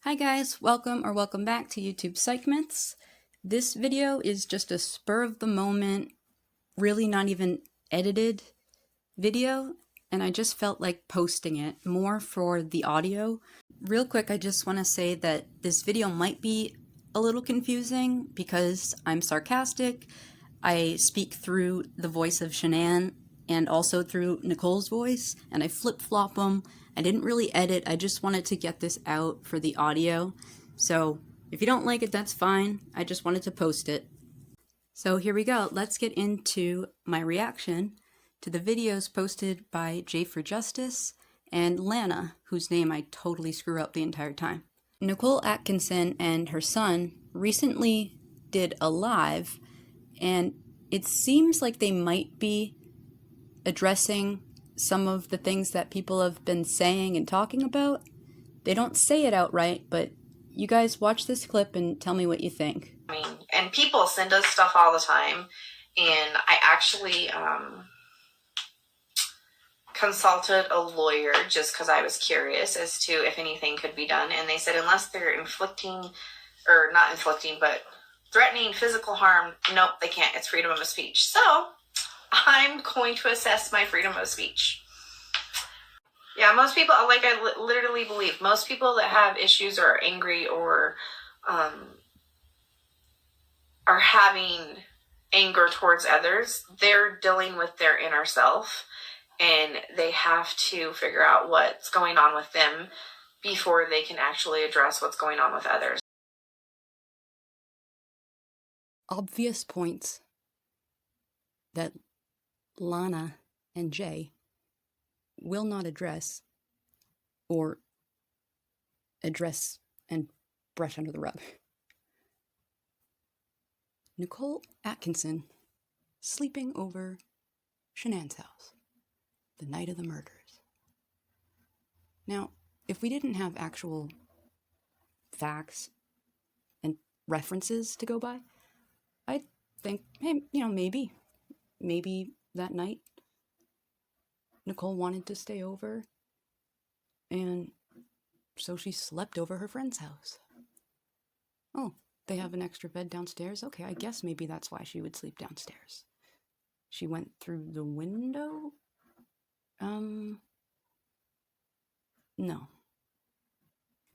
Hi guys, welcome back to YouTube Psych Myths. This video is just a spur of the moment, really not even edited video, and I just felt like posting it more for the audio. Real quick, I just want to say that this video might be a little confusing because I'm sarcastic. I speak through the voice of Shanann and also through Nickole's voice, and I flip-flop them. I didn't really edit, I just wanted to get this out for the audio. So if you don't like it, that's fine. I just wanted to post it. So here we go. Let's get into my reaction to the videos posted by J for Justice and Lana, whose name I totally screw up the entire time. Nickole Atkinson and her son recently did a live, and it seems like they might be addressing some of the things that people have been saying and talking about. They don't say it outright, but you guys watch this clip and tell me what you think. And people send us stuff all the time, and I actually consulted a lawyer just because I was curious as to if anything could be done, and they said unless they're threatening physical harm, nope, they can't. It's freedom of speech. So I'm going to assess my freedom of speech. Yeah, most people, like I literally believe, most people that have issues or are angry or are having anger towards others, they're dealing with their inner self, and they have to figure out what's going on with them before they can actually address what's going on with others. Obvious points that Lana and Jay will not address or address and brush under the rug. Nickole Atkinson sleeping over Shanann's house the night of the murders. Now, if we didn't have actual facts and references to go by, I'd think, hey, maybe that night Nickole wanted to stay over, and so she slept over her friend's house. Oh, they have an extra bed downstairs? Okay, I guess maybe that's why she would sleep downstairs. She went through the window? No.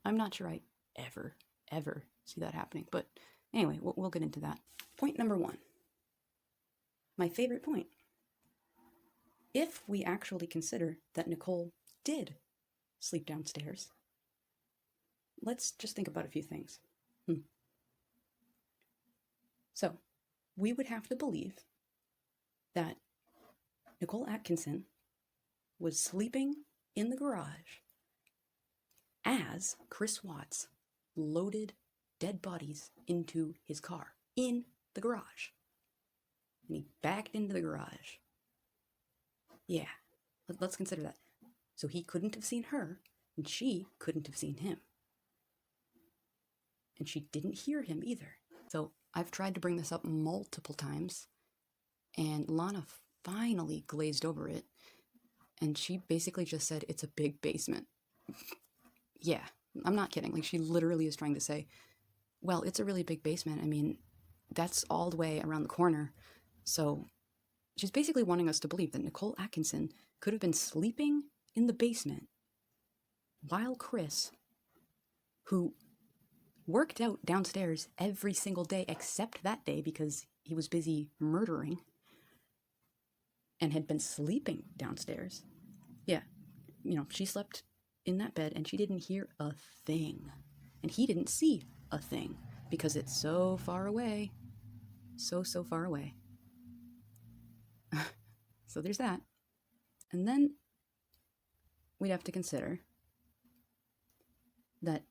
I'm not sure I ever see that happening, but anyway, we'll get into that. Point number one. My favorite point. If we actually consider that Nickole did sleep downstairs, let's just think about a few things. So, we would have to believe that Nickole Atkinson was sleeping in the garage as Chris Watts loaded dead bodies into his car in the garage. And he backed into the garage. Yeah, let's consider that. So he couldn't have seen her, and she couldn't have seen him. And she didn't hear him either. So I've tried to bring this up multiple times, and Lana finally glazed over it, and she basically just said, it's a big basement. Yeah, I'm not kidding. Like, she literally is trying to say, well, it's a really big basement. I mean, that's all the way around the corner. So she's basically wanting us to believe that Nickole Atkinson could have been sleeping in the basement while Chris, who worked out downstairs every single day except that day because he was busy murdering and had been sleeping downstairs. Yeah, she slept in that bed and she didn't hear a thing. And he didn't see a thing because it's so far away. So far away. So there's that. And then we'd have to consider that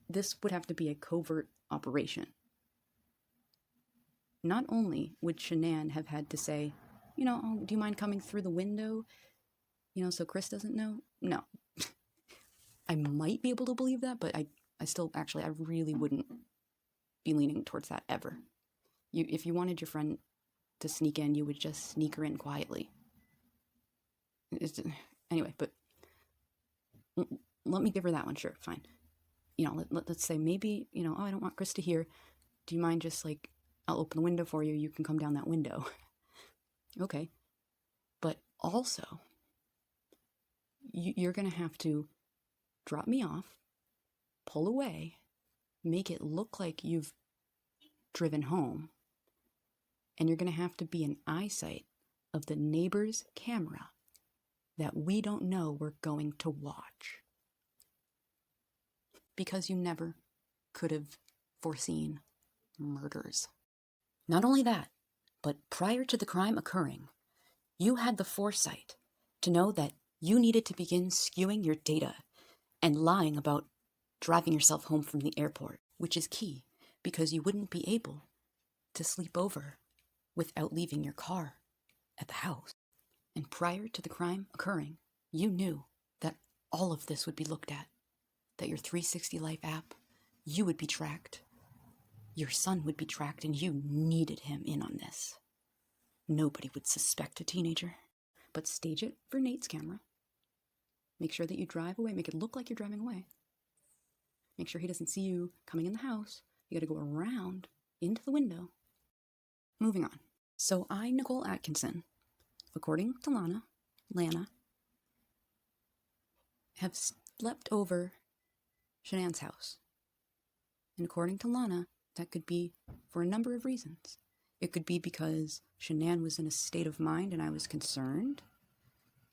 this would have to be a covert operation. Not only would Shanann have had to say, oh, do you mind coming through the window? So Chris doesn't know? No. I might be able to believe that, but I really wouldn't be leaning towards that ever. If you wanted your friend to sneak in, you would just sneak her in quietly. Anyway, but let me give her that one, sure, fine. let's say maybe, oh, I don't want Chris to hear. Do you mind just like, I'll open the window for you. You can come down that window. Okay. But also, you're going to have to drop me off, pull away, make it look like you've driven home, and you're going to have to be in eyesight of the neighbor's camera that we don't know we're going to watch. Because you never could have foreseen murders. Not only that, but prior to the crime occurring, you had the foresight to know that you needed to begin skewing your data and lying about driving yourself home from the airport, which is key because you wouldn't be able to sleep over without leaving your car at the house. And prior to the crime occurring, you knew that all of this would be looked at, that your 360 Life app, you would be tracked, your son would be tracked, and you needed him in on this. Nobody would suspect a teenager, but stage it for Nate's camera. Make sure that you drive away, make it look like you're driving away. Make sure he doesn't see you coming in the house. You gotta go around into the window. Moving on. So I, Nickole Atkinson, according to Lana, have slept over Shanann's house. And according to Lana, that could be for a number of reasons. It could be because Shanann was in a state of mind and I was concerned.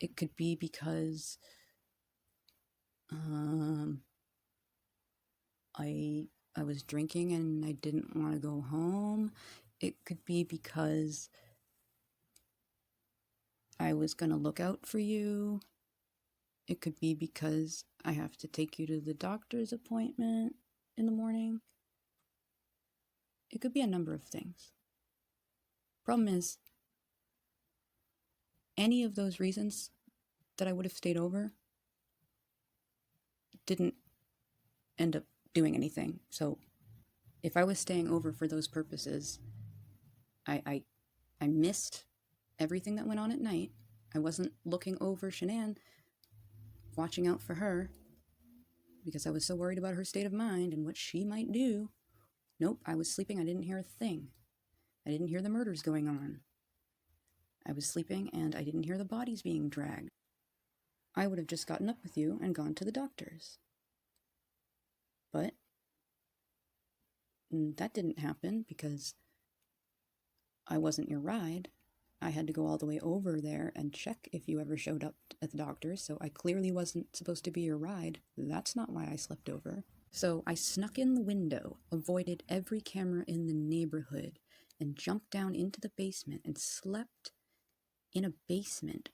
It could be because I was drinking and I didn't want to go home. It could be because I was going to look out for you. It could be because I have to take you to the doctor's appointment in the morning. It could be a number of things. Problem is, any of those reasons that I would have stayed over didn't end up doing anything. So if I was staying over for those purposes, I missed everything that went on at night. I wasn't looking over Shanann, watching out for her, because I was so worried about her state of mind and what she might do. Nope, I was sleeping. I didn't hear a thing. I didn't hear the murders going on. I was sleeping and I didn't hear the bodies being dragged. I would have just gotten up with you and gone to the doctors. But that didn't happen because I wasn't your ride. I had to go all the way over there and check if you ever showed up at the doctor's, so I clearly wasn't supposed to be your ride. That's not why I slept over. So I snuck in the window, avoided every camera in the neighborhood, and jumped down into the basement and slept in a basement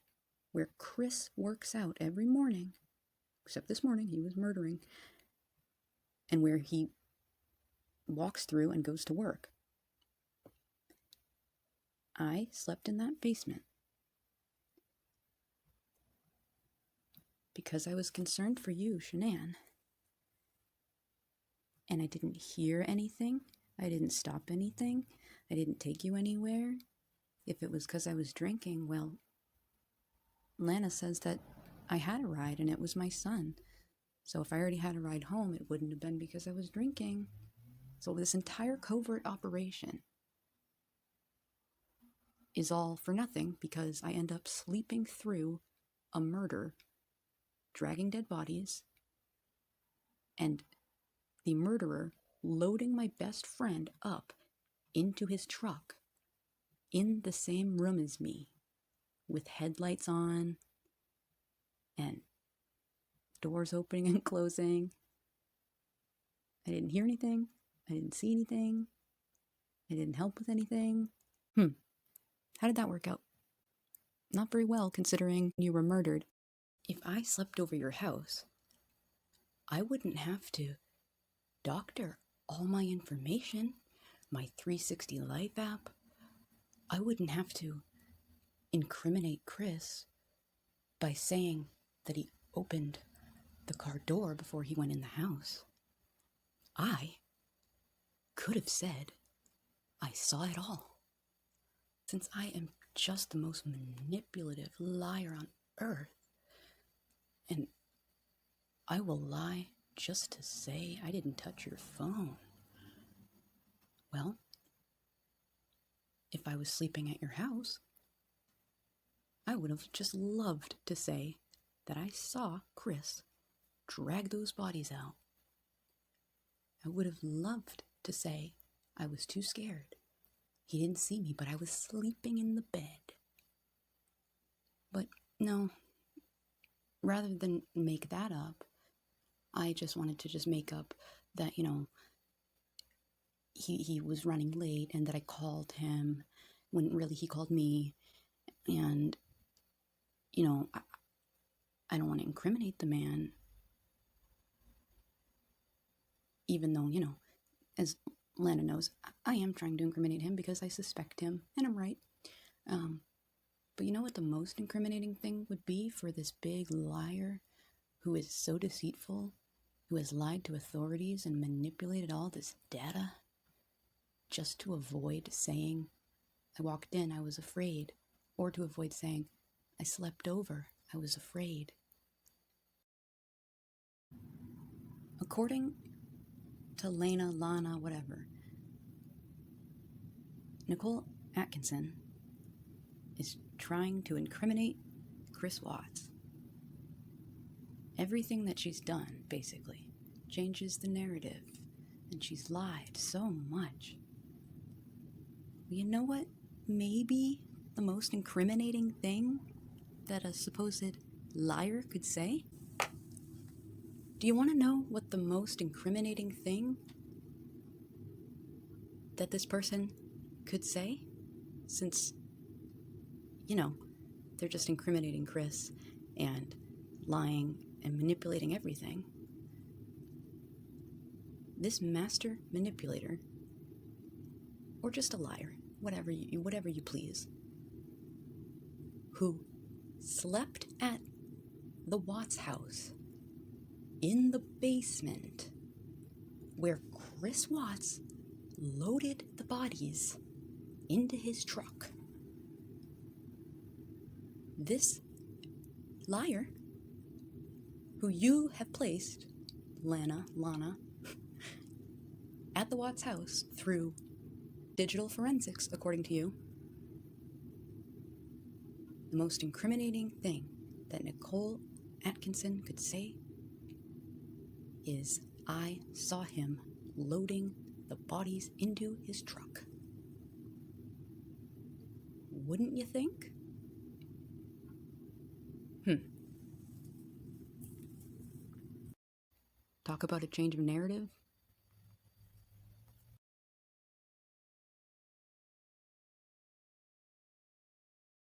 where Chris works out every morning, except this morning he was murdering, and where he walks through and goes to work. I slept in that basement because I was concerned for you, Shanann. And I didn't hear anything. I didn't stop anything. I didn't take you anywhere. If it was because I was drinking, well, Lana says that I had a ride and it was my son. So if I already had a ride home, it wouldn't have been because I was drinking. So this entire covert operation is all for nothing because I end up sleeping through a murder, dragging dead bodies, and the murderer loading my best friend up into his truck in the same room as me, with headlights on and doors opening and closing. I didn't hear anything. I didn't see anything. I didn't help with anything. How did that work out? Not very well, considering you were murdered. If I slept over your house, I wouldn't have to doctor all my information, my 360 Life app. I wouldn't have to incriminate Chris by saying that he opened the car door before he went in the house. I could have said I saw it all. Since I am just the most manipulative liar on earth, and I will lie just to say I didn't touch your phone. Well, if I was sleeping at your house, I would have just loved to say that I saw Chris drag those bodies out. I would have loved to say I was too scared. He didn't see me, but I was sleeping in the bed. But no, rather than make that up, I just wanted to just make up that, he was running late and that I called him when really he called me. And, I don't want to incriminate the man, even though, as Lana knows, I am trying to incriminate him because I suspect him, and I'm right. But you know what the most incriminating thing would be for this big liar who is so deceitful, who has lied to authorities and manipulated all this data just to avoid saying, I walked in, I was afraid, or to avoid saying, I slept over, I was afraid. According to Lana, whatever, Nickole Atkinson is trying to incriminate Chris Watts. Everything that she's done, basically, changes the narrative, and she's lied so much. Well, you know what? Maybe the most incriminating thing that a supposed liar could say? Do you want to know what the most incriminating thing that this person could say? Since, they're just incriminating Chris and lying and manipulating everything. This master manipulator, or just a liar, whatever you please, who slept at the Watts house in the basement where Chris Watts loaded the bodies into his truck. This liar, who you have placed, Lana, at the Watts house through digital forensics, according to you, the most incriminating thing that Nickole Atkinson could say is, I saw him loading the bodies into his truck. Wouldn't you think? Talk about a change of narrative.